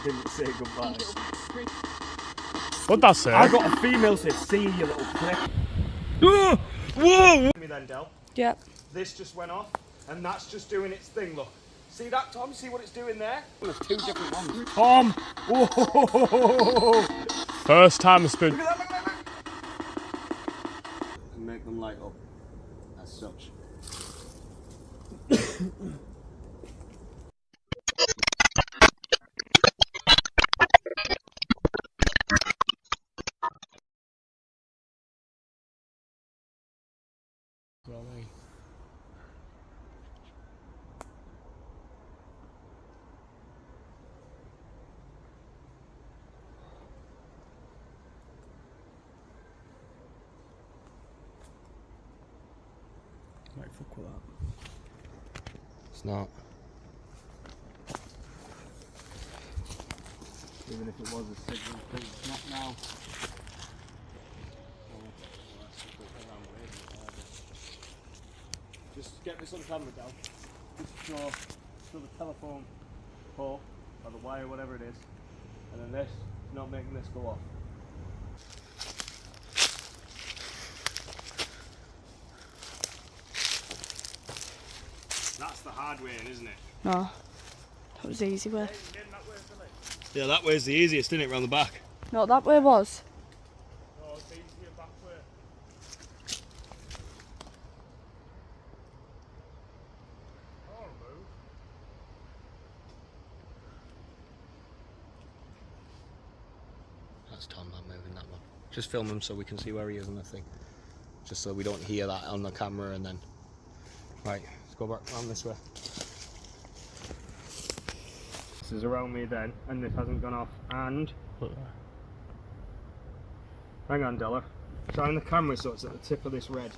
that didn't say goodbye. What'd that say? I got a female say, see you little prick. Whoa! Whoa! Me then, Del. Yep. This just went off, and that's just doing its thing, look. See that, Tom? See what it's doing there? There's two different ones. Tom! Whoa! First time it's been... Look at that, look at that, and make them light up, as such. Might fuck with that. It's not. Even if it was a signal, it's not now. Just get this on camera, Dal. Just show the telephone pole or the wire, whatever it is, and then this is not making this go off. That's the hard way in, isn't it? No. That was the easy way. Yeah, that way's the easiest, isn't it, round the back? No, that way was. No, it's easier back way. That's Tom, not moving that one. Just film him so we can see where he is on the thing. Just so we don't hear that on the camera and then... Right, let's go back round this way. This is around me then, and this hasn't gone off, and... Hang on, Della. Shine the camera so it's at the tip of this red.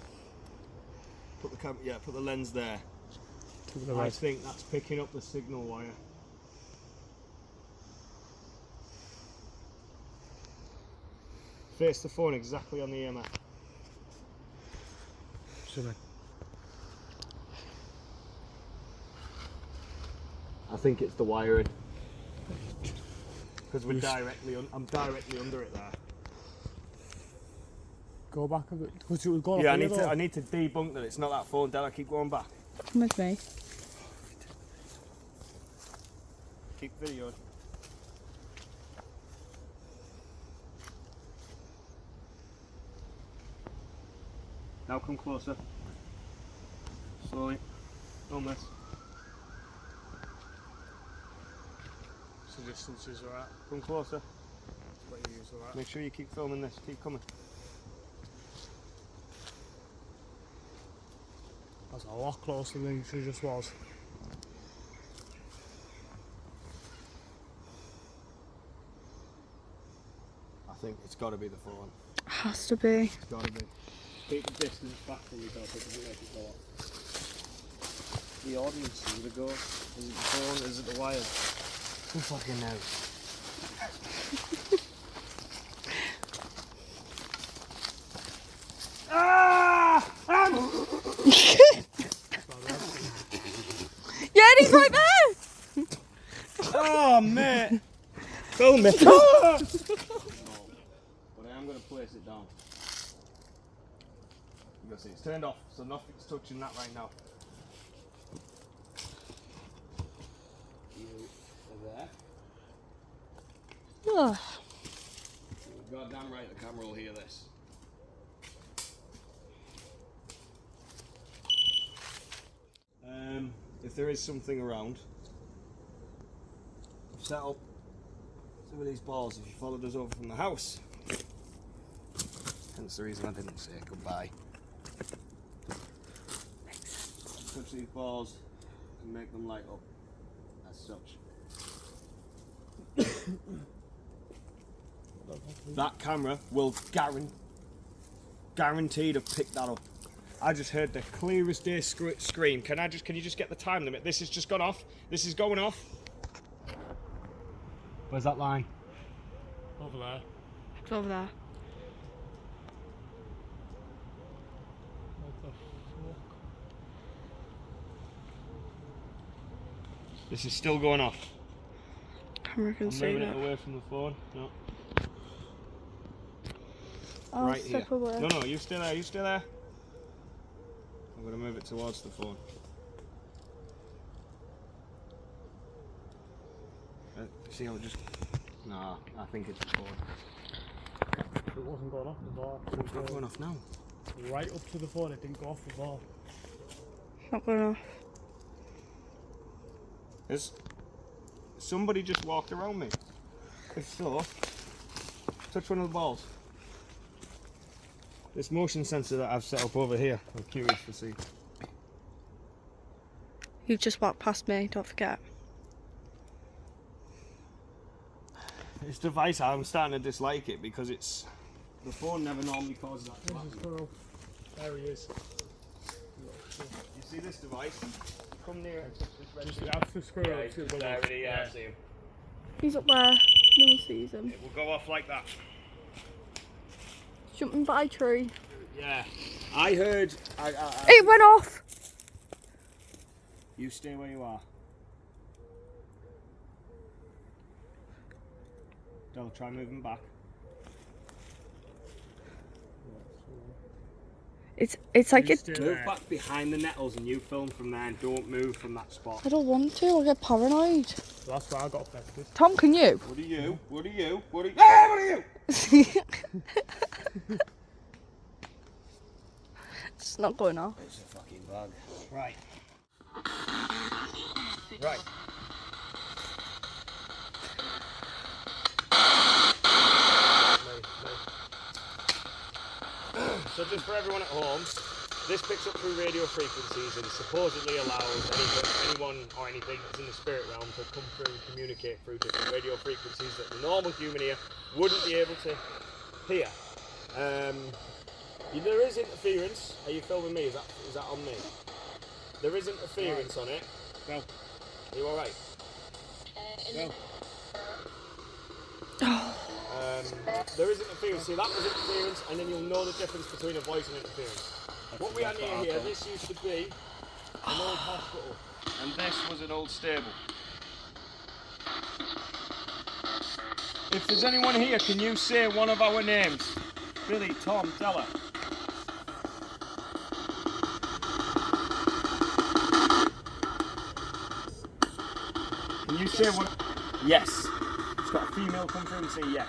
Put the put the lens there. I think that's picking up the signal wire. Face the phone exactly on the EMF. I think it's the wiring. Because we're I'm directly under it there. Go back a bit. Because it was going Yeah, off I need to debunk that it's not that phone, Della. Keep going back. Come with me. Keep videoing. Now come closer. Slowly. On this. The distances are at. Come closer. What you use are at. Make sure you keep filming this. Keep coming. That's a lot closer than she just was. I think it's got to be the phone. Has to be. It's got to be. Keep the distance back from yourself so it doesn't make it go off. The audience, is it the ghost? Is it the phone? Is it the wires? Who fucking knows? Yeah, and he's right there! Oh, mate! Film it! But I am going to place it down. You can see it's turned off, so nothing's touching that right now. You are there. Oh. You're goddamn right, the camera will hear this. If there is something around, I've set up some of these balls if you followed us over from the house. Hence the reason I didn't say goodbye. Touch these balls and make them light up as such. That camera will guaranteed have picked that up. I just heard the clearest day scream. Can you just get the time limit? This has just gone off. This is going off. Where's that line? Over there. It's over there. What the fuck? This is still going off. camera can I'm see moving that. it away from the phone. No. I'll Right here. step away. No, you stay there, you stay there. I'm going to move it towards the phone. See how it just... Nah, I think it's the phone. It wasn't going off before. It's not going off now. Right up to the phone, it didn't go off before. It's not going off. Has somebody just walked around me? If so, touch one of the balls. This motion sensor that I've set up over here, I'm curious to see. You've just walked past me, don't forget. This device, I'm starting to dislike it because it's... The phone never normally causes that to happen. There he is. You see this device? Come near it. Just have to screw it up. There it is, yeah, I see him. He's up there. No one sees him. It will go off like that. Jumping by a tree. Yeah. I heard... It went off! You stay where you are. Don't try moving back. It's like it. Move back behind the nettles and you film from there and don't move from that spot. I don't want to, I'll get paranoid. That's why I got affected. Tom, can you? What are you? What are you? What are you? Hey, what are you? It's not going off. It's a fucking bug. Right. Right. So just for everyone at home, this picks up through radio frequencies and supposedly allows anyone or anything that's in the spirit realm to come through and communicate through different radio frequencies that the normal human ear wouldn't be able to hear. There is interference. Are you filming me? Is that on me? There is interference on it. No. Are you alright? No. There is interference. See, that was interference, and then you'll know the difference between a voice and interference. What we had here, this used to be an old hospital, and this was an old stable. If there's anyone here, can you say one of our names? Billy, Tom, Della. Can you say one? Yes. It's got a female come through and say yes.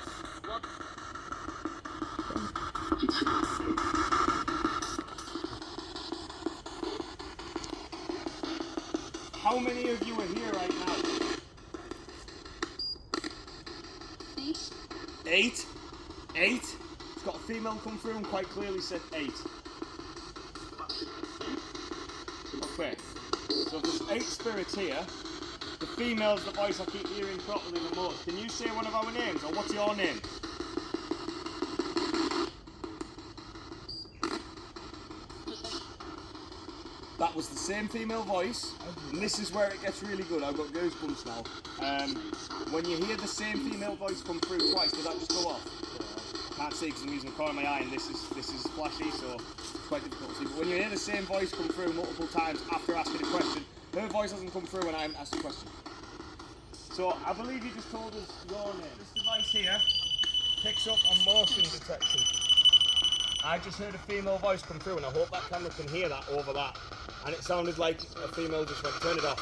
How many of you are here right now? 8? 8? It's got a female come through and quite clearly said 8. Okay. So if there's 8 spirits here, the female's the voice I keep hearing properly the most. Can you say one of our names, or what's your name? That was the same female voice, and this is where it gets really good. I've got goosebumps now. When you hear the same female voice come through twice, did that just go off? I can't see because I'm using the corner of my eye, and this is flashy, so it's quite difficult to see. But when you hear the same voice come through multiple times after asking a question, her voice doesn't come through when I'm asked a question. So I believe you just told us your name. This device here picks up on motion detection. I just heard a female voice come through, and I hope that camera can hear that over that. And it sounded like a female just went, turn it off.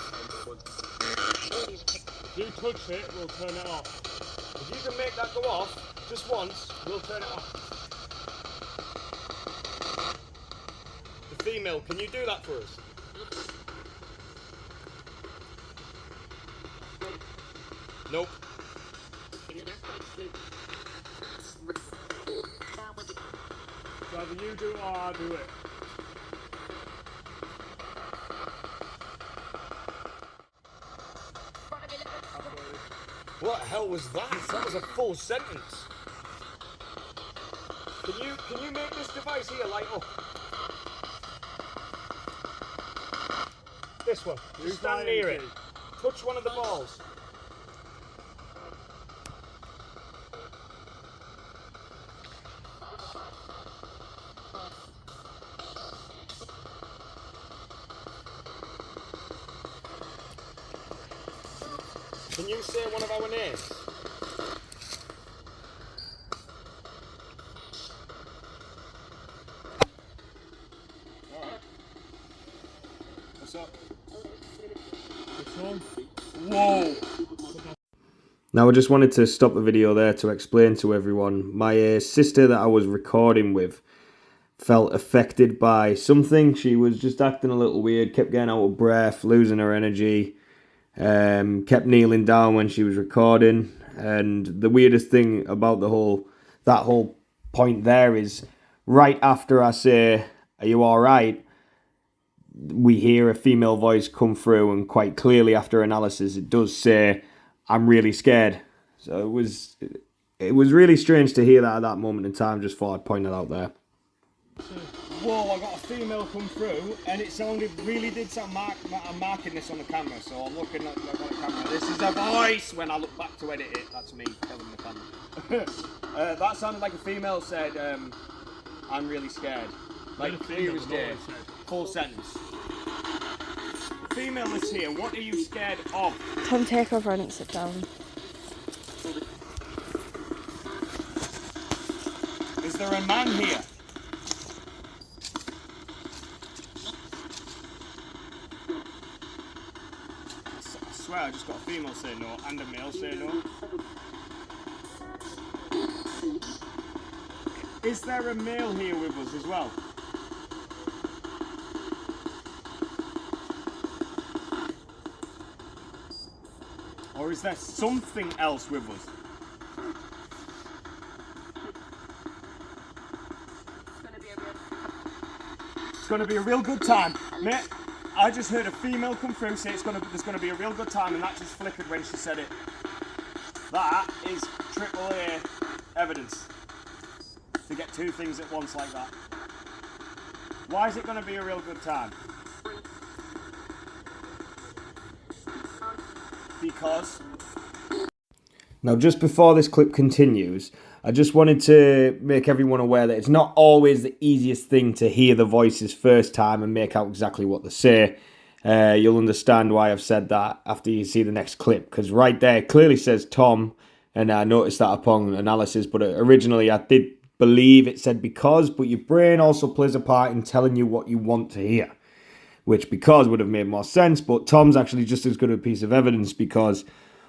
If you touch it, we'll turn it off. If you can make that go off just once, we'll turn it off. The female, can you do that for us? Nope. So either you do it or I do it. What the hell was that? That was a full sentence. Can you make this device here light up? This one. You stand near it. Touch one of the balls. Can you say one of our names? Alright. What's up? Which one? Whoa! Now I just wanted to stop the video there to explain to everyone. My sister that I was recording with felt affected by something. She was just acting a little weird, kept getting out of breath, losing her energy, kept kneeling down when she was recording. And the weirdest thing about that whole point there is right after I say, "Are you alright?" we hear a female voice come through, and quite clearly after analysis it does say, "I'm really scared." So it was really strange to hear that at that moment in time. Just thought I'd point it out there. Whoa, I got a female come through and it really did sound, I'm marking this on the camera, so I'm looking at the camera. This is a voice when I look back to edit it. That's me telling the camera. That sounded like a female said, "I'm really scared." Like clear as day. Full sentence. Female is here. What are you scared of? Tom, take over and sit down. Is there a man here? I swear I just got a female say no and a male say no. Is there a male here with us as well? Or is there something else with us? It's going to be a real good time. Mate, I just heard a female come through say there's going to be a real good time, and that just flickered when she said it. That is AAA evidence. To get two things at once like that. Why is it going to be a real good time? Because... Now, just before this clip continues, I just wanted to make everyone aware that it's not always the easiest thing to hear the voices first time and make out exactly what they say. You'll understand why I've said that after you see the next clip, because right there it clearly says Tom, and I noticed that upon analysis, but originally I did believe it said because, but your brain also plays a part in telling you what you want to hear, which because would have made more sense, but Tom's actually just as good a piece of evidence, because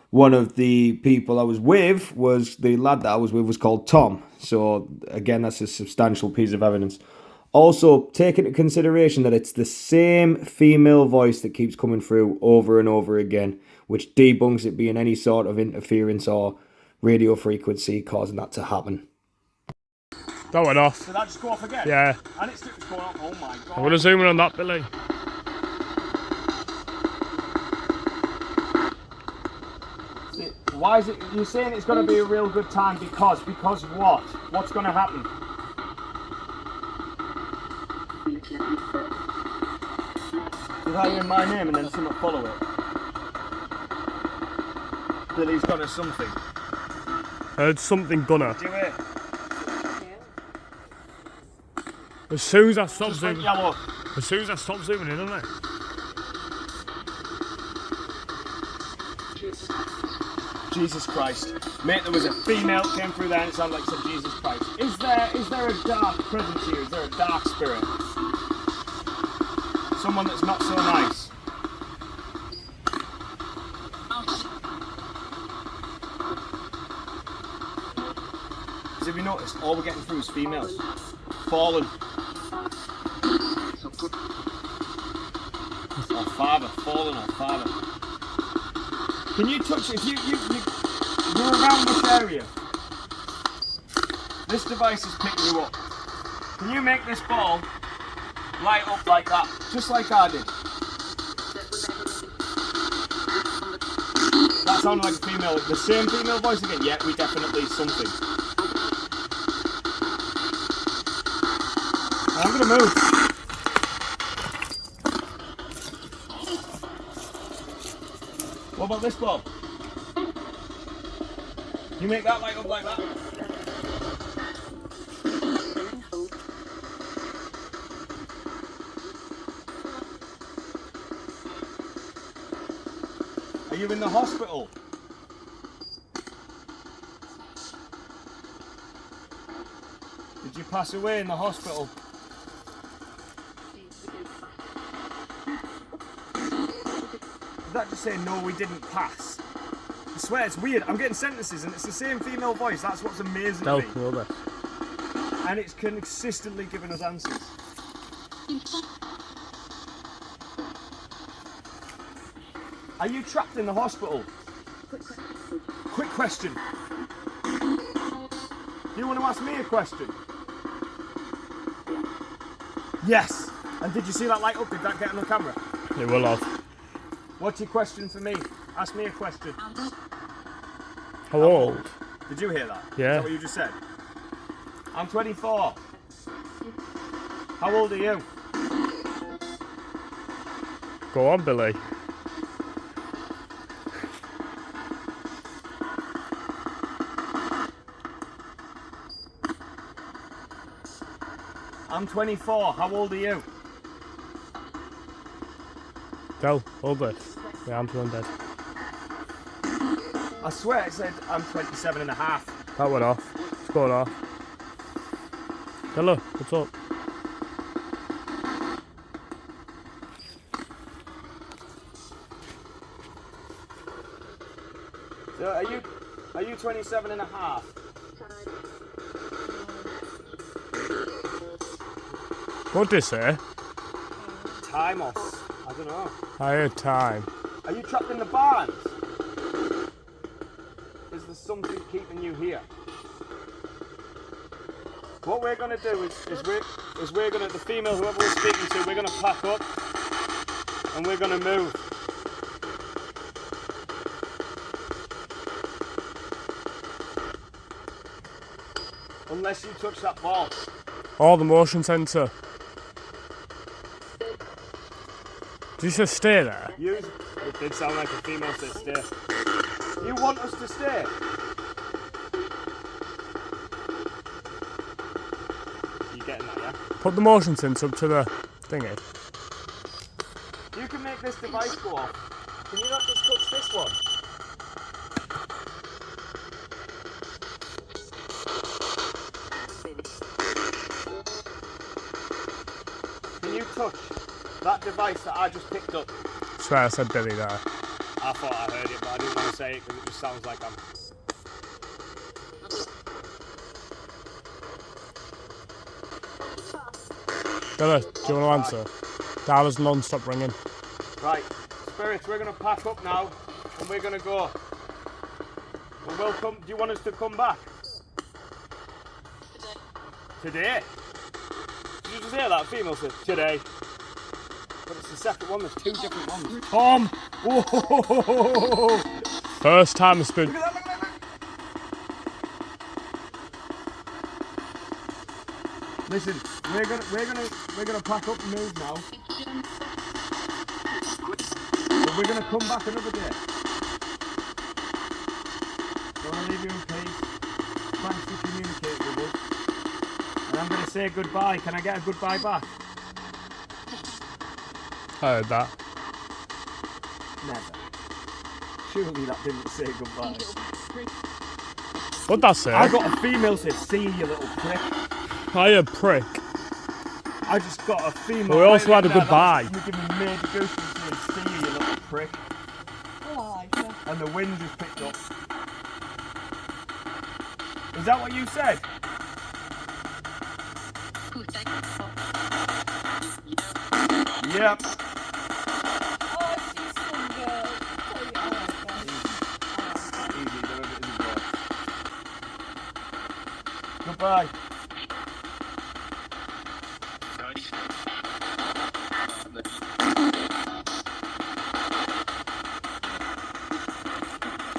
one of the people I was with was the lad that I was with was called Tom. So again, that's a substantial piece of evidence. Also, take into consideration that it's the same female voice that keeps coming through over and over again, which debunks it being any sort of interference or radio frequency causing that to happen. That went off. Did that just go off again? Yeah. And it's going off. Oh my god. I'm going to zoom in on that, Billy. Why is it, you're saying it's going to be a real good time because what? What's going to happen? Did I hear my name and then someone follow it? Billy's gonna something. Heard something gonna. Did you hear? As soon as I stop Just zooming. yellow. As soon as I stop zooming in on it. Jesus Christ. Mate, there was a female came through there and it sounded like said Jesus Christ. Is there a dark presence here? Is there a dark spirit? Someone that's not so nice. Because have you noticed, all we're getting through is females. Fallen. Our father, fallen our father. Can you touch it? If you're around this area, this device is picking you up. Can you make this ball light up like that? Just like I did. That sounded like a female, the same female voice again. Yeah, we definitely something. I'm gonna move. What about this ball? You make that light up like that? Are you in the hospital? Did you pass away in the hospital? Did that just say no, we didn't pass? I swear it's weird. I'm getting sentences and it's the same female voice. That's what's amazing to me. Rubbish. And it's consistently giving us answers. Are you trapped in the hospital? Quick question. Do you want to ask me a question? Yes. And did you see that light up? Did that get on the camera? It will have. What's your question for me? Ask me a question. How old? Did you hear that? Yeah. Is that what you just said? I'm 24. How old are you? Go on, Billy. I'm 24. How old are you? Go, hold this. Yeah, I'm still dead. I swear it said I'm 27 and a half. That went off. It's going off. Hello, what's up? So are you 27 and a half? What'd they say? Timos. I don't know. I heard time. Are you trapped in the barns? Is there something keeping you here? What we're gonna do is we're gonna, the female whoever we're speaking to, we're gonna pack up and we're gonna move. Unless you touch that ball. Oh, the motion sensor. Did you just stay there? It did sound like a female said stay. You want us to stay? You getting that, yeah? Put the motion sensor up to the thingy. You can make this device go off. Can you not just touch this one? Can you touch that device that I just picked up? I swear I said Billy there. I thought I heard it, but I didn't want to say it because it just sounds like I'm... Billy, do you want to answer? Dialer's non-stop ringing. Right, spirits, we're going to pack up now and we're going to go. We'll come. Do you want us to come back? Today? Did you just hear that? Female said today. But it's the second one, there's two different ones. Tom! Whoa! First time it's been... Look at that, look at that, look. Listen, we're gonna pack up and move now. But we're gonna come back another day. Don't wanna leave you in peace. Thanks for communicating with us. And I'm gonna say goodbye. Can I get a goodbye back? I heard that. Never. Surely that didn't say goodbye. What'd that say? I got a female say, see you little prick. I heard prick. I just got a female. We also had a there, goodbye. You're giving me major goosebumps saying, see you little prick. And the wind just picked up. Is that what you said? Yep. Easy, do it, easy, boy. Goodbye.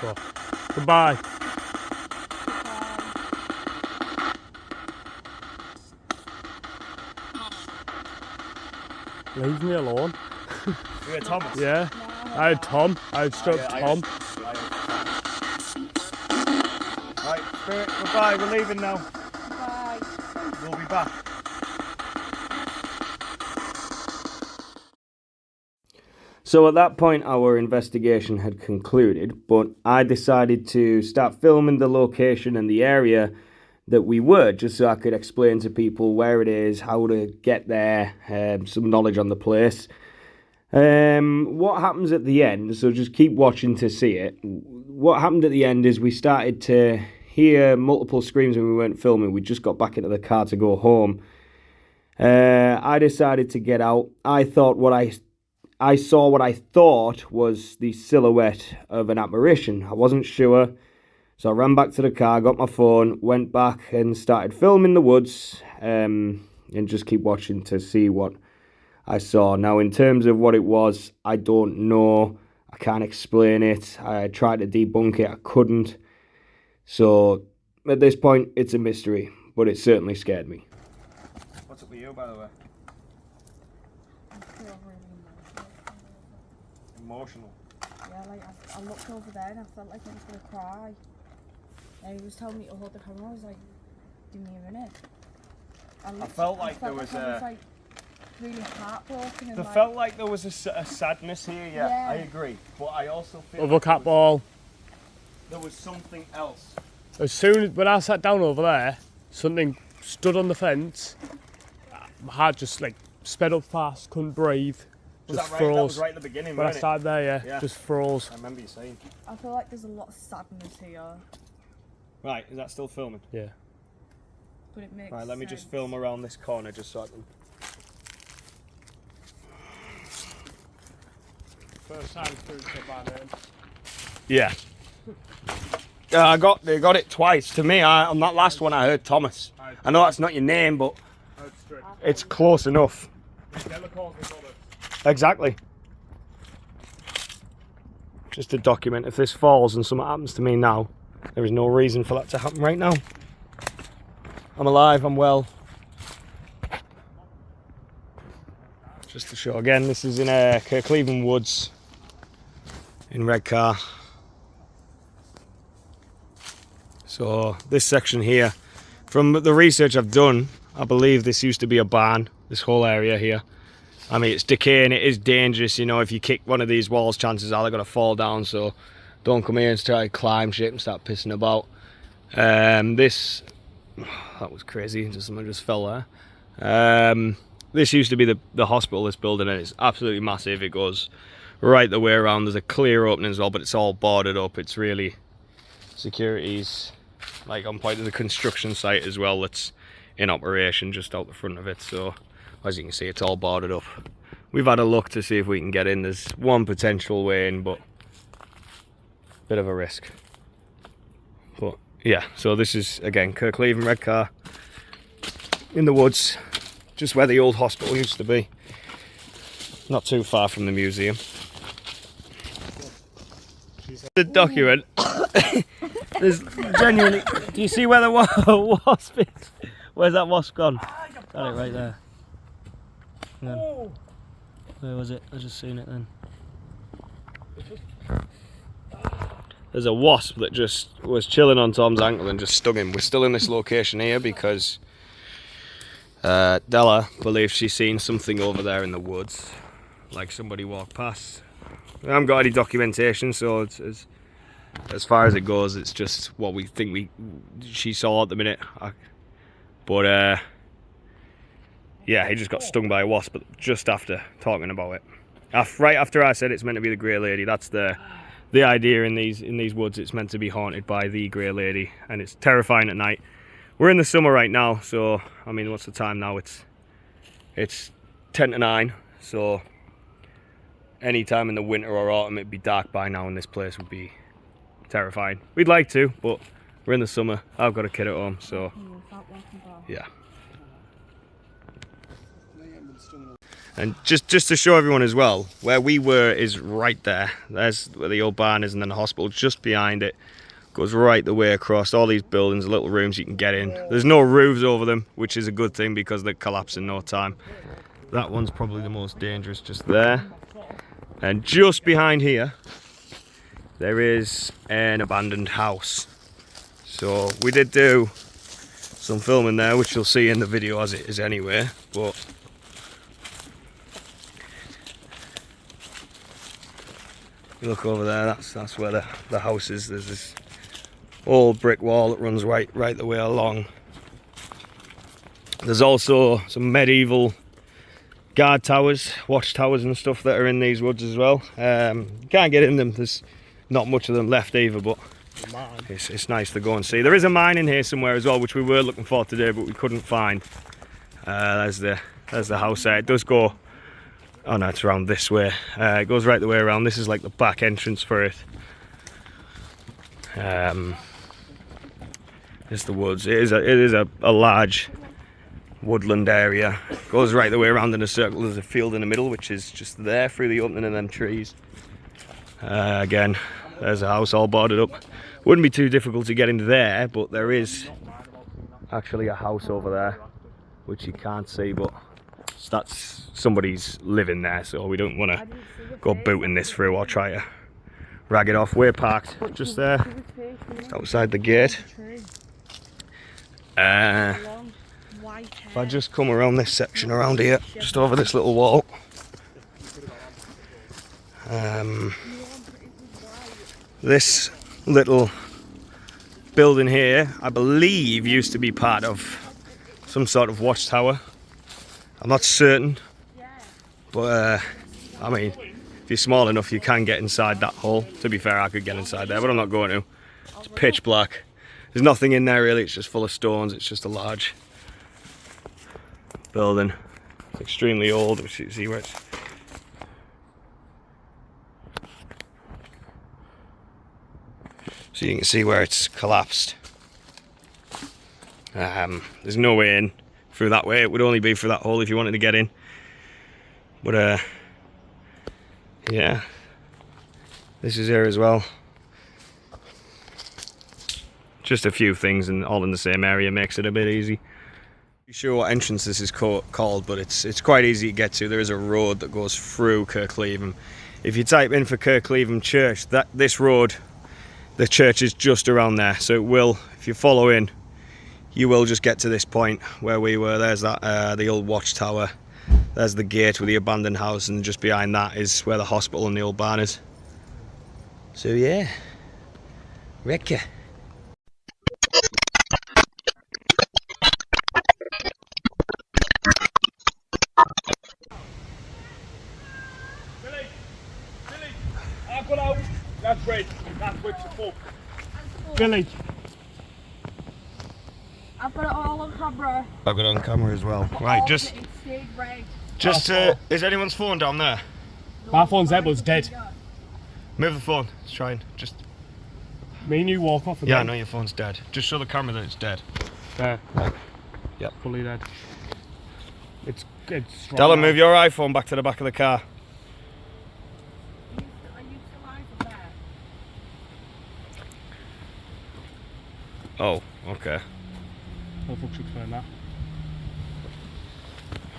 Go. Goodbye. Leave me alone. You heard Thomas? Yeah. I had Tom. I had struck Tom. Right, Spirit, goodbye, we're leaving now. Bye. We'll be back. So at that point our investigation had concluded, but I decided to start filming the location and the area that we were, just so I could explain to people where it is, how to get there, some knowledge on the place. What happens at the end, so just keep watching to see it. What happened at the end is we started to hear multiple screams when we weren't filming. We just got back into the car to go home. I decided to get out. I saw what I thought was the silhouette of an apparition. I wasn't sure, so I ran back to the car, got my phone, went back and started filming the woods, and just keep watching to see what I saw. Now, in terms of what it was, I don't know. I can't explain it. I tried to debunk it. I couldn't. So, at this point, it's a mystery, but it certainly scared me. What's up with you, by the way? I feel really Emotional. Yeah, like I looked over there and I felt like I was going to cry. And he was telling me to hold the camera. I was like, give me a minute. I felt like there was really heartbroken. There felt like there was a sadness here, yeah, I agree. But I also feel Other cat ball. There was something else. As soon as when I sat down over there, something stood on the fence. My heart just like sped up fast, couldn't breathe. Was just that right? froze. That was right at the beginning, When I wasn't it? started there, yeah, just froze. I remember you saying. I feel like there's a lot of sadness here. Right, is that still filming? Yeah. But it makes Right, let me sense. just film around this corner just so I can. First time through to my name. Yeah. They got it twice. To me, on that last one, I heard Thomas. I know that's not your name, but it's close enough. Exactly. Just to document, if this falls and something happens to me now, there is no reason for that to happen right now. I'm alive, I'm well. Just to show again, this is in Kirkleatham Woods in Redcar. So this section here, from the research I've done, I believe this used to be a barn, this whole area here. I mean, it's decaying, it is dangerous, you know, if you kick one of these walls, chances are they're going to fall down, so don't come here and try to climb shit and start pissing about. That was crazy, someone just fell there. This used to be the hospital, this building, and it's absolutely massive. It goes right the way around. There's a clear opening as well, but it's all boarded up. It's really, security's like on point. There's a construction site as well that's in operation just out the front of it. So as you can see, it's all boarded up. We've had a look to see if we can get in. There's one potential way in, but bit of a risk. But yeah, so this is again Kirkleatham Redcar in the woods, just where the old hospital used to be. Not too far from the museum. The document. There's genuinely. Do you see where the wasp is? Where's that wasp gone? Got it right there. Where was it? I just seen it then. There's a wasp that just was chilling on Tom's ankle and just stung him. We're still in this location here because Della believes she's seen something over there in the woods, like somebody walked past. I haven't got any documentation, so it's, as far as it goes, it's just what we think she saw at the minute. But yeah, he just got stung by a wasp just after talking about it. Right after I said it's meant to be the Grey Lady. That's the idea in these woods. It's meant to be haunted by the Grey Lady, and it's terrifying at night. We're in the summer right now, so I mean, what's the time now? It's 10 to 9, so any time in the winter or autumn it'd be dark by now, and this place would be terrifying. We'd like to, but we're in the summer. I've got a kid at home, so yeah. And just to show everyone as well, where we were is right there. There's where the old barn is, and then the hospital just behind it. Goes right the way across all these buildings, little rooms you can get in. There's no roofs over them, which is a good thing because they collapse in no time. That one's probably the most dangerous, just there. And just behind here, there is an abandoned house. So we did do some filming there, which you'll see in the video as it is anyway. But you look over there, that's where the house is. There's this old brick wall that runs right the way along. There's also some medieval guard towers, watchtowers and stuff that are in these woods as well. Can't get in them, there's not much of them left either, but it's nice to go and see. There is a mine in here somewhere as well, which we were looking for today, but we couldn't find. There's the house there. It does go, oh no, it's around this way. It goes right the way around. This is like the back entrance for it. It's the woods. It is a large woodland area. Goes right the way around in a circle. There's a field in the middle, which is just there through the opening of them trees. Again, there's a house all boarded up. Wouldn't be too difficult to get into there, but there is actually a house over there, which you can't see, but that's somebody's living there, so we don't want to go booting this through or try to rag it off. We're parked just there, just outside the gate. If I just come around this section around here, just over this little wall, this little building here, I believe, used to be part of some sort of watchtower. I'm not certain, but I mean, if you're small enough, you can get inside that hole. To be fair, I could get inside there, but I'm not going to. It's pitch black. There's nothing in there really, it's just full of stones. It's just a large building. It's extremely old. See where it's... So you can see where it's collapsed. There's no way in through that way. It would only be through that hole if you wanted to get in. But yeah, this is here as well. Just a few things, and all in the same area makes it a bit easy. I'm not sure what entrance this is called, but it's quite easy to get to. There is a road that goes through Kirkleatham. If you type in for Kirkleatham Church, this road, the church is just around there. So it will, if you follow in, you will just get to this point where we were. There's that the old watchtower. There's the gate with the abandoned house, and just behind that is where the hospital and the old barn is. So yeah, Redcar. I've got out. That's red. That's which the full. Billy. I've got it all on camera. I've got it on camera as well. Right, just is anyone's phone down there? My phone's there, but it's dead. Move the phone. Let's try and just... Me and you walk off. Yeah, I know your phone's dead. Just show the camera that it's dead. There. Yep. Fully dead. It's strong. Della, move your iPhone back to the back of the car. Are you still live up there? Oh, okay. How the fuck should I find that?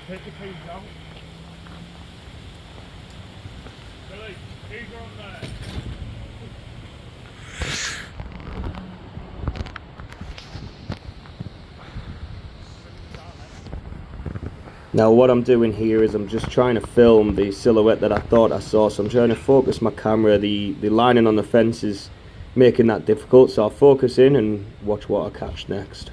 Take the keys out. Billy, keys are on there. Now what I'm doing here is I'm just trying to film the silhouette that I thought I saw, so I'm trying to focus my camera. The lining on the fence is making that difficult, so I'll focus in and watch what I catch next.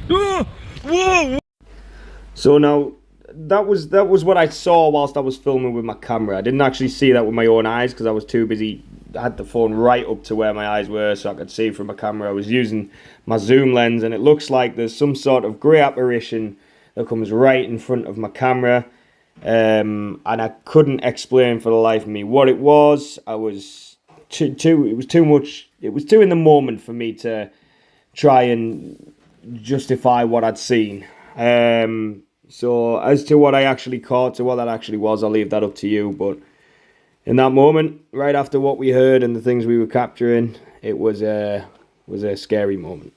Whoa! So now that was what I saw whilst I was filming with my camera. I didn't actually see that with my own eyes because I was too busy. I had the phone right up to where my eyes were so I could see from my camera. I was using my zoom lens, and it looks like there's some sort of grey apparition that comes right in front of my camera, and I couldn't explain for the life of me what it was. It was too much. It was too in the moment for me to try and justify what I'd seen. So as to what I actually caught, to what that actually was, I'll leave that up to you. But in that moment, right after what we heard and the things we were capturing, it was a scary moment.